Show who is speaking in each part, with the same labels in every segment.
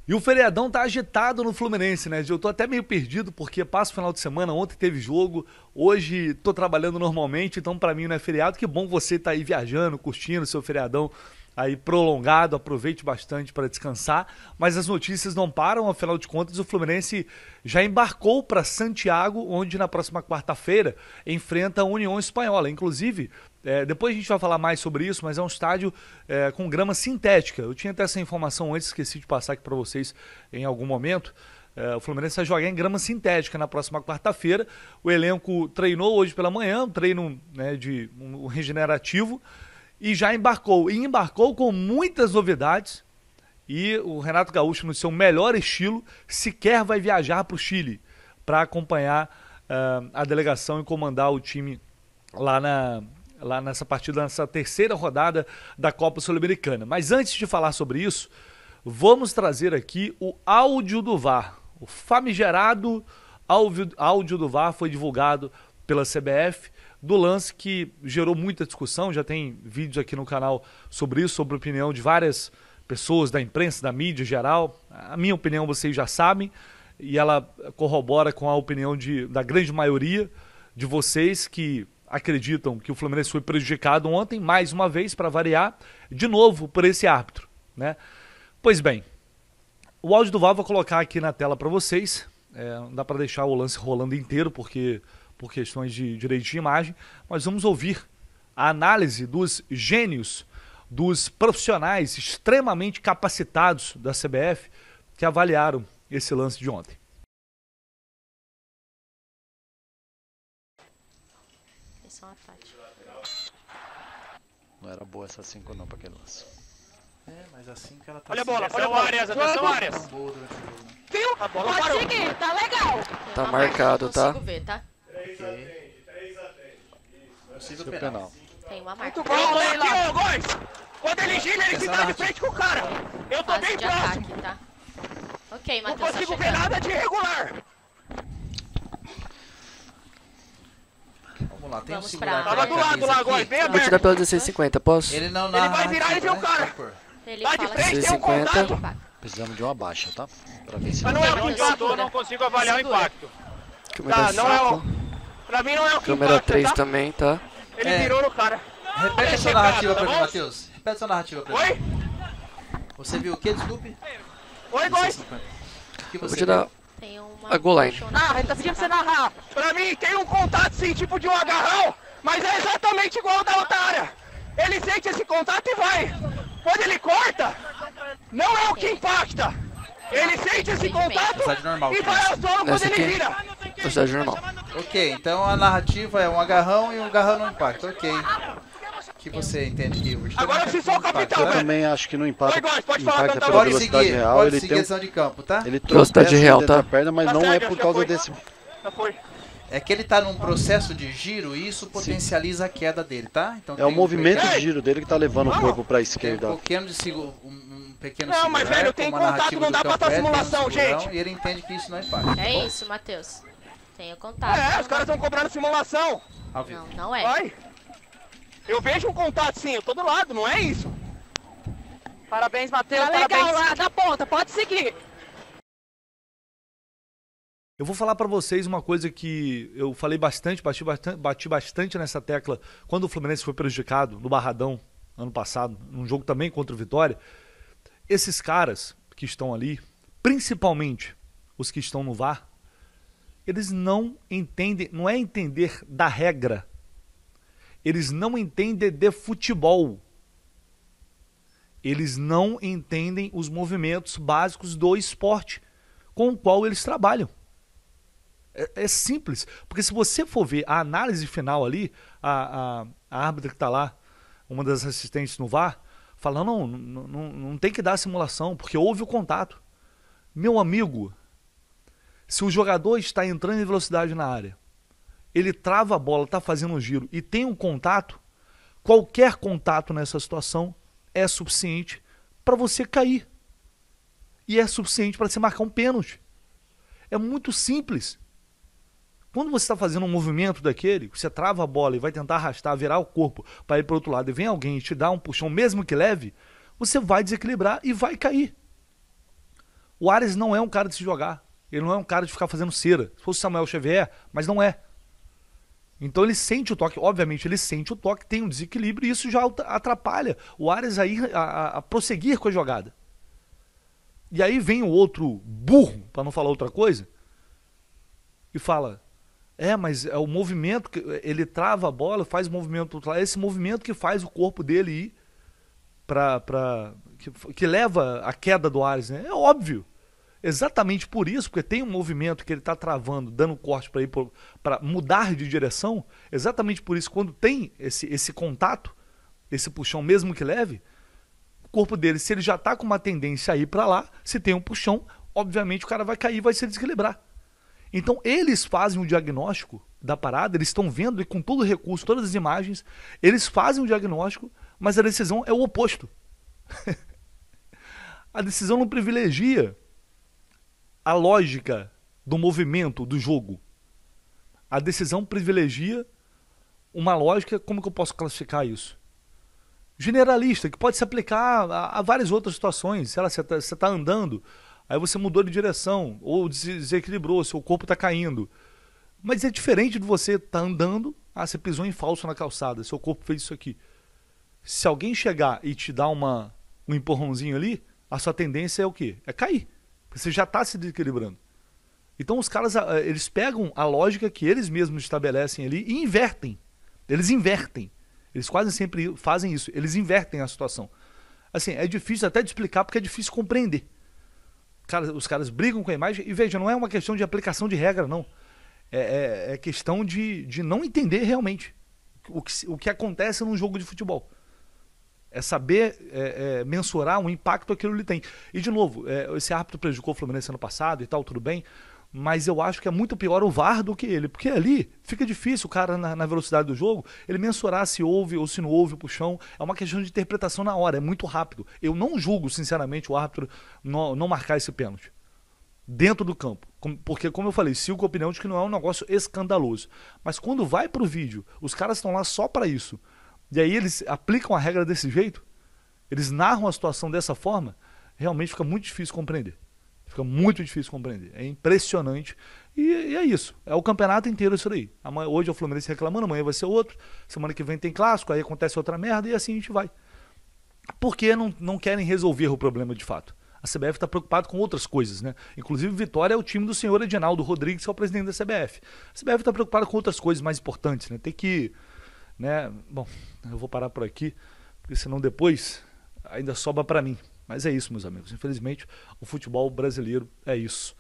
Speaker 1: E o feriadão tá agitado no Fluminense, né? Eu tô até meio perdido porque passa o final de semana, ontem teve jogo, hoje tô trabalhando normalmente, então pra mim não é feriado. Que bom você tá aí viajando, curtindo seu feriadão aí prolongado, aproveite bastante para descansar. Mas as notícias não param, afinal de contas o Fluminense já embarcou para Santiago, onde na próxima quarta-feira enfrenta a União Espanhola. Inclusive, depois a gente vai falar mais sobre isso, mas é um estádio com grama sintética. Eu tinha até essa informação antes, esqueci de passar aqui para vocês em algum momento. O Fluminense vai jogar em grama sintética na próxima quarta-feira. O elenco treinou hoje pela manhã, um treino, né, de um regenerativo, e já embarcou. E embarcou com muitas novidades. E o Renato Gaúcho, no seu melhor estilo, sequer vai viajar para o Chile para acompanhar a delegação e comandar o time lá nessa partida, nessa terceira rodada da Copa Sul-Americana. Mas antes de falar sobre isso, vamos trazer aqui o áudio do VAR. O famigerado áudio do VAR foi divulgado pela CBF, do lance que gerou muita discussão. Já tem vídeos aqui no canal sobre isso, sobre a opinião de várias pessoas da imprensa, da mídia geral. A minha opinião vocês já sabem, e ela corrobora com a opinião da grande maioria de vocês que acreditam que o Fluminense foi prejudicado ontem, mais uma vez, para variar, de novo por esse árbitro, né? Pois bem, o áudio do VAR vou colocar aqui na tela para vocês. Não dá para deixar o lance rolando inteiro, porque por questões de direito de imagem, mas vamos ouvir a análise dos gênios, dos profissionais extremamente capacitados da CBF que avaliaram esse lance de ontem.
Speaker 2: Não era boa essa 5 não pra aquele lance.
Speaker 3: Mas assim que ela tá...
Speaker 4: Olha a bola, olha o Arias, atenção Arias.
Speaker 5: A bola pode seguir, tá legal.
Speaker 6: Tá marcado, tá?
Speaker 5: Consigo ver, tá?
Speaker 3: 3-3.
Speaker 2: Possível penal.
Speaker 5: Tem uma marca.
Speaker 4: Muito bom, aqui, ô, Góis. Quando ele gira, ele fica de frente com o cara. Eu tô
Speaker 5: Fase
Speaker 4: bem
Speaker 5: de
Speaker 4: próximo.
Speaker 5: ataque, tá? Ok,
Speaker 4: Não
Speaker 5: Matheus, tá
Speaker 4: consigo ver
Speaker 5: chegando.
Speaker 4: nada de irregular.
Speaker 3: Vamos lá, tem um
Speaker 5: Vamos
Speaker 3: segurar
Speaker 5: pra-
Speaker 3: aqui
Speaker 4: Tava
Speaker 3: na
Speaker 4: do lado
Speaker 3: camisa
Speaker 4: lá,
Speaker 3: aqui.
Speaker 4: Góis, bem
Speaker 6: Vou te dar
Speaker 4: aberto.
Speaker 6: pela 1650, posso?
Speaker 3: Ele não
Speaker 4: Ele vai virar e viu o cara.
Speaker 5: Ele
Speaker 4: Tá de
Speaker 5: fala
Speaker 4: frente,
Speaker 5: que
Speaker 4: tem um
Speaker 6: 50.
Speaker 4: contato.
Speaker 2: Precisamos de uma baixa, tá? Pra ver se
Speaker 4: Mas não é o
Speaker 5: Matheus,
Speaker 4: impacto.
Speaker 5: segura.
Speaker 4: Eu não consigo avaliar o
Speaker 5: Segura.
Speaker 4: impacto.
Speaker 6: Câmera
Speaker 4: Tá, não é o...
Speaker 6: 5.
Speaker 4: Pra mim não é o que
Speaker 6: Câmera
Speaker 4: impacta,
Speaker 6: 3
Speaker 4: tá?
Speaker 6: também, tá?
Speaker 4: Ele virou no cara.
Speaker 3: Repete a sua
Speaker 4: chegado,
Speaker 3: narrativa
Speaker 4: tá
Speaker 3: pra mim,
Speaker 4: bom?
Speaker 3: Matheus. Repete a sua narrativa pra mim.
Speaker 4: Oi?
Speaker 3: Você viu o quê? Desculpe.
Speaker 4: Oi, Góis.
Speaker 3: O que
Speaker 6: Eu vou
Speaker 3: você
Speaker 6: te dar
Speaker 3: viu?
Speaker 5: tem uma...
Speaker 6: a goal line.
Speaker 5: Ah, ele tá pedindo pra você narrar.
Speaker 4: Pra mim tem um contato sim, tipo de um agarrão, mas é exatamente igual ao da outra área. Ele sente esse contato e vai. Quando ele corta, não é o que impacta. Ele sente esse contato
Speaker 3: Velocidade normal,
Speaker 4: e
Speaker 3: que
Speaker 4: vai
Speaker 3: isso?
Speaker 4: ao solo quando
Speaker 6: Essa
Speaker 4: ele
Speaker 6: aqui?
Speaker 4: vira.
Speaker 6: Velocidade normal.
Speaker 3: Ok, então a narrativa é um agarrão e um agarrão no impacto. Ok. Que você entende que o
Speaker 4: Agora eu preciso só o capitão,
Speaker 2: Eu
Speaker 4: velho.
Speaker 2: também acho que não impacta,
Speaker 4: Oi, Góis, pode falar,
Speaker 2: impacta
Speaker 4: Cantão.
Speaker 2: pela
Speaker 3: Pode
Speaker 2: velocidade
Speaker 3: seguir,
Speaker 2: real.
Speaker 3: pode
Speaker 2: Ele
Speaker 3: seguir
Speaker 2: tem
Speaker 3: a ação de campo, tá?
Speaker 2: ele
Speaker 6: Velocidade
Speaker 2: tropeça
Speaker 6: real,
Speaker 2: dentro
Speaker 6: tá?
Speaker 2: da perna, mas
Speaker 4: Tá
Speaker 2: não é
Speaker 4: certo,
Speaker 2: por
Speaker 4: já
Speaker 2: causa
Speaker 4: foi.
Speaker 2: desse...
Speaker 4: Já foi.
Speaker 3: É que ele tá num processo de giro e isso potencializa a queda dele, tá? Então
Speaker 2: É o
Speaker 3: tem um
Speaker 2: movimento
Speaker 3: pequeno-
Speaker 2: de giro dele que tá levando o
Speaker 4: Vamos.
Speaker 2: corpo pra
Speaker 3: tem
Speaker 2: esquerda.
Speaker 3: um pequeno de um pequeno
Speaker 4: Não, mas,
Speaker 3: segurar,
Speaker 4: velho, tem
Speaker 3: como a
Speaker 4: contato,
Speaker 3: narrativa
Speaker 4: não
Speaker 3: do
Speaker 4: dá pra
Speaker 3: campo
Speaker 4: fazer
Speaker 3: tem um
Speaker 4: simulação,
Speaker 3: segurão,
Speaker 4: gente.
Speaker 3: E ele entende que isso não impacta.
Speaker 5: É isso, Matheus. Tem o contato.
Speaker 4: Os caras estão cobrando simulação.
Speaker 3: Ao vivo.
Speaker 5: Não, não é.
Speaker 4: Vai. Eu vejo um contato sim, eu tô do lado, não é isso. Parabéns, Matheus.
Speaker 5: Tá
Speaker 4: Parabéns.
Speaker 5: legal lá da ponta, pode seguir.
Speaker 1: Eu vou falar pra vocês uma coisa que eu falei bastante, bati bastante nessa tecla quando o Fluminense foi prejudicado no Barradão ano passado, num jogo também contra o Vitória. Esses caras que estão ali, principalmente os que estão no VAR, eles não entendem, não é entender da regra, eles não entendem de futebol. Eles não entendem os movimentos básicos do esporte com o qual eles trabalham. É simples, porque se você for ver a análise final ali, a árbitra que está lá, uma das assistentes no VAR, falando, não tem que dar simulação, porque houve o contato. Meu amigo, se o jogador está entrando em velocidade na área, ele trava a bola, está fazendo um giro e tem um contato, qualquer contato nessa situação é suficiente para você cair. E é suficiente para você marcar um pênalti. É muito simples. Quando você está fazendo um movimento daquele, você trava a bola e vai tentar arrastar, virar o corpo para ir para o outro lado, e vem alguém e te dá um puxão, mesmo que leve, você vai desequilibrar e vai cair. O Ares não é um cara de se jogar. Ele não é um cara de ficar fazendo cera. Se fosse o Samuel Xavier, mas não é. Então ele sente o toque. Obviamente ele sente o toque, tem um desequilíbrio e isso já atrapalha o Ares a prosseguir com a jogada. E aí vem o outro burro, para não falar outra coisa, e fala, mas é o movimento, que ele trava a bola, faz o movimento, é esse movimento que faz o corpo dele ir que leva a queda do Ares, né? É óbvio. Exatamente por isso, porque tem um movimento que ele está travando, dando corte para ir para mudar de direção, exatamente por isso, quando tem esse contato, esse puxão mesmo que leve, o corpo dele, se ele já está com uma tendência a ir para lá, se tem um puxão, obviamente o cara vai cair e vai se desequilibrar. Então eles fazem o diagnóstico da parada, eles estão vendo e com todo o recurso, todas as imagens, eles fazem o diagnóstico, mas a decisão é o oposto. A decisão não privilegia a lógica do movimento do jogo. A decisão privilegia uma lógica, como que eu posso classificar isso? Generalista, que pode se aplicar a várias outras situações. Sei lá, você está andando, aí você mudou de direção, ou desequilibrou, seu corpo está caindo. Mas é diferente de você estar andando, você pisou em falso na calçada, seu corpo fez isso aqui. Se alguém chegar e te dar um empurrãozinho ali, a sua tendência é o quê? É cair. Você já está se desequilibrando. Então os caras, eles pegam a lógica que eles mesmos estabelecem ali e invertem. Eles invertem. Eles quase sempre fazem isso. Eles invertem a situação. Assim, é difícil até de explicar porque é difícil compreender. Os caras brigam com a imagem e veja, não é uma questão de aplicação de regra, não. É questão de não entender realmente o que acontece num jogo de futebol. É saber mensurar o impacto que aquilo ele tem. E, de novo, esse árbitro prejudicou o Fluminense ano passado e tal, tudo bem, mas eu acho que é muito pior o VAR do que ele, porque ali fica difícil o cara, na velocidade do jogo, ele mensurar se houve ou se não houve o puxão. É uma questão de interpretação na hora, é muito rápido. Eu não julgo, sinceramente, o árbitro não marcar esse pênalti dentro do campo, porque, como eu falei, sigo com a opinião de que não é um negócio escandaloso. Mas quando vai pro vídeo, os caras estão lá só para isso. E aí eles aplicam a regra desse jeito, eles narram a situação dessa forma, realmente fica muito difícil compreender. Fica muito difícil compreender. É impressionante. E é isso. É o campeonato inteiro isso daí. Hoje é o Fluminense reclamando, amanhã vai ser outro. Semana que vem tem clássico, aí acontece outra merda e assim a gente vai. Porque não querem resolver o problema de fato. A CBF está preocupada com outras coisas, né? Inclusive, Vitória é o time do senhor Edinaldo Rodrigues, que é o presidente da CBF. A CBF está preocupada com outras coisas mais importantes, né? Tem que... Bom, eu vou parar por aqui, porque senão depois ainda sobra para mim. Mas é isso, meus amigos. Infelizmente, o futebol brasileiro é isso.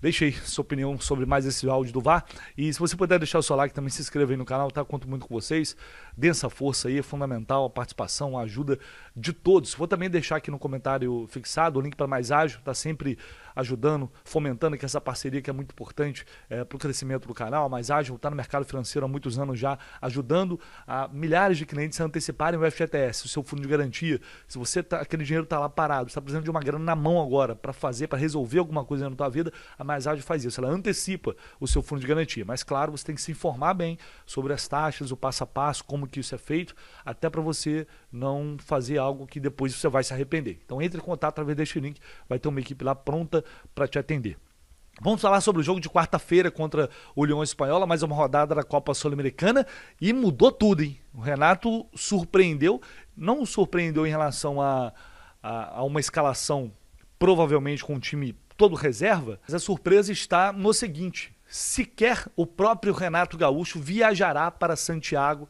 Speaker 1: Deixe aí sua opinião sobre mais esse áudio do VAR. E se você puder deixar o seu like, também se inscreva aí no canal, tá? Conto muito com vocês. Dê essa força aí, é fundamental a participação, a ajuda de todos. Vou também deixar aqui no comentário fixado o link para Mais Ágil, tá sempre ajudando, fomentando aqui essa parceria que é muito importante para o crescimento do canal. A Mais Ágil está no mercado financeiro há muitos anos já, ajudando a milhares de clientes a anteciparem o FGTS, o seu fundo de garantia. Se você aquele dinheiro está lá parado, está precisando de uma grana na mão agora para resolver alguma coisa na tua vida, a Mais Ágil faz isso. Ela antecipa o seu fundo de garantia. Mas claro, você tem que se informar bem sobre as taxas, o passo a passo, como que isso é feito, até para você não fazer algo que depois você vai se arrepender. Então entre em contato através deste link, vai ter uma equipe lá pronta para te atender. Vamos falar sobre o jogo de quarta-feira contra o União Espanhola, mais uma rodada da Copa Sul-Americana e mudou tudo, hein? O Renato surpreendeu, não surpreendeu em relação a uma escalação provavelmente com um time todo reserva, mas a surpresa está no seguinte: sequer o próprio Renato Gaúcho viajará para Santiago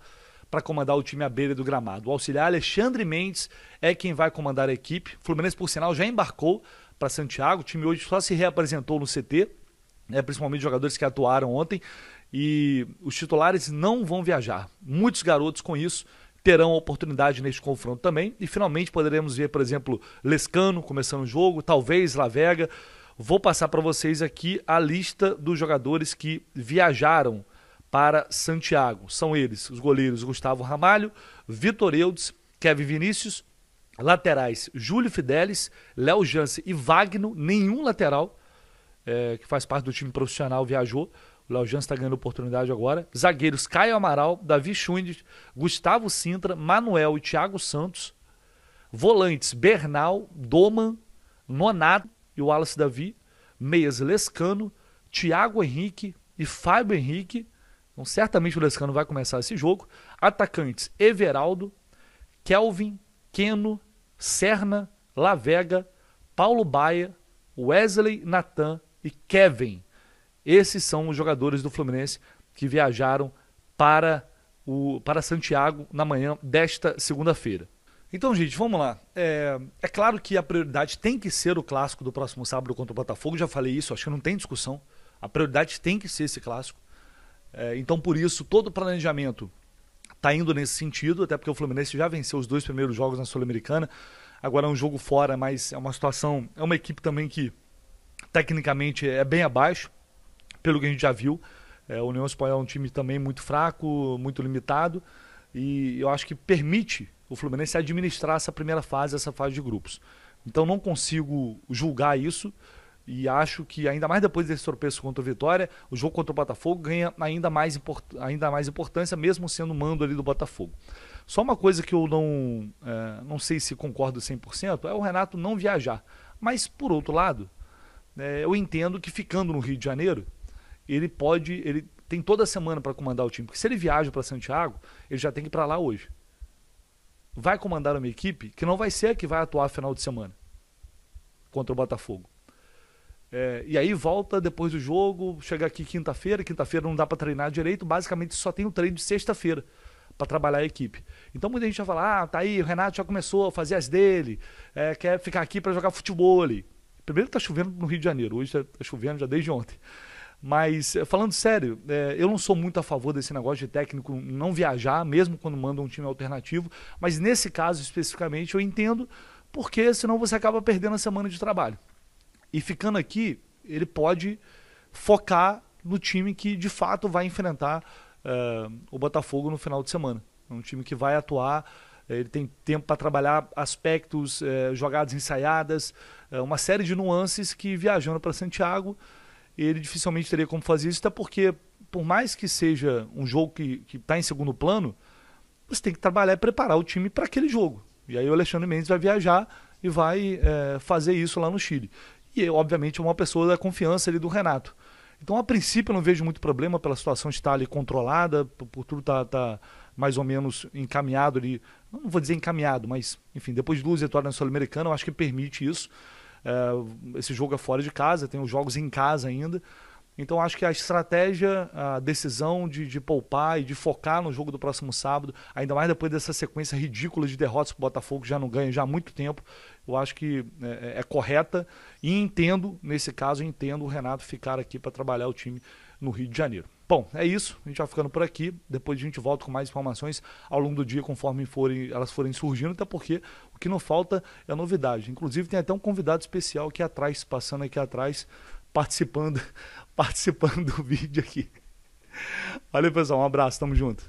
Speaker 1: para comandar o time à beira do gramado. O auxiliar Alexandre Mendes é quem vai comandar a equipe. O Fluminense, por sinal, já embarcou para Santiago. O time hoje só se reapresentou no CT, principalmente jogadores que atuaram ontem, e os titulares não vão viajar. Muitos garotos com isso terão a oportunidade neste confronto também, e finalmente poderemos ver, por exemplo, Lescano começando o jogo, talvez Lavega. Vou passar para vocês aqui a lista dos jogadores que viajaram para Santiago. São eles, os goleiros Gustavo Ramalho, Vitor Eudes, Kevin Vinícius, laterais Júlio Fidelis, Léo Jance e Wagner. Nenhum lateral que faz parte do time profissional viajou. O Léo Jance está ganhando oportunidade agora. Zagueiros Caio Amaral, Davi Schundes, Gustavo Sintra, Manuel e Thiago Santos. Volantes Bernal, Doman, Nonato, e o Wallace Davi, meias Lescano, Thiago Henrique e Fábio Henrique. Então, certamente o Lescano vai começar esse jogo. Atacantes Everaldo, Kelvin, Keno, Serna, Lavega, Paulo Baia, Wesley, Natan e Kevin. Esses são os jogadores do Fluminense que viajaram para Santiago na manhã desta segunda-feira. Então, gente, vamos lá. É claro que a prioridade tem que ser o clássico do próximo sábado contra o Botafogo. Já falei isso, acho que não tem discussão. A prioridade tem que ser esse clássico. Então, por isso, todo o planejamento está indo nesse sentido, até porque o Fluminense já venceu os 2 primeiros jogos na Sul-Americana. Agora é um jogo fora, mas é uma situação, é uma equipe também que tecnicamente é bem abaixo, pelo que a gente já viu. O União Espanhola é um time também muito fraco, muito limitado, e eu acho que permite o Fluminense administrar essa primeira fase, essa fase de grupos. Então não consigo julgar isso, e acho que ainda mais depois desse tropeço contra o Vitória, o jogo contra o Botafogo ganha ainda mais importância, mesmo sendo mando ali do Botafogo. Só uma coisa que eu não sei se concordo 100%, é o Renato não viajar. Mas, por outro lado, eu entendo que ficando no Rio de Janeiro, ele tem toda a semana para comandar o time. Porque se ele viaja para Santiago, ele já tem que ir para lá hoje. Vai comandar uma equipe que não vai ser a que vai atuar final de semana contra o Botafogo. E aí volta depois do jogo, chega aqui quinta-feira não dá para treinar direito, basicamente só tem o treino de sexta-feira para trabalhar a equipe. Então muita gente vai falar, tá aí, o Renato já começou a fazer as dele, quer ficar aqui para jogar futebol ali. Primeiro tá chovendo no Rio de Janeiro, hoje tá chovendo já desde ontem. Mas, falando sério, eu não sou muito a favor desse negócio de técnico não viajar, mesmo quando manda um time alternativo, mas nesse caso especificamente eu entendo, porque senão você acaba perdendo a semana de trabalho. E ficando aqui, ele pode focar no time que de fato vai enfrentar o Botafogo no final de semana. É um time que vai atuar, ele tem tempo para trabalhar aspectos, jogadas ensaiadas, uma série de nuances que viajando para Santiago, ele dificilmente teria como fazer isso, até porque, por mais que seja um jogo que está em segundo plano, você tem que trabalhar e preparar o time para aquele jogo. E aí o Alexandre Mendes vai viajar e vai fazer isso lá no Chile. E, obviamente, é uma pessoa da confiança ali do Renato. Então, a princípio, eu não vejo muito problema pela situação estar ali controlada, por tudo tá mais ou menos encaminhado ali. Não vou dizer encaminhado, mas, enfim, depois de 2 vitórias na Sul-Americana, eu acho que permite isso. Esse jogo é fora de casa, tem os jogos em casa ainda. Então, acho que a estratégia, a decisão de poupar e de focar no jogo do próximo sábado, ainda mais depois dessa sequência ridícula de derrotas que o Botafogo já não ganha já há muito tempo, eu acho que é correta e entendo, nesse caso, o Renato ficar aqui para trabalhar o time no Rio de Janeiro. Bom, é isso, a gente vai ficando por aqui, depois a gente volta com mais informações ao longo do dia, conforme elas forem surgindo, até porque o que não falta é novidade. Inclusive tem até um convidado especial aqui atrás, passando aqui atrás, participando do vídeo aqui. Valeu, pessoal, um abraço, tamo junto.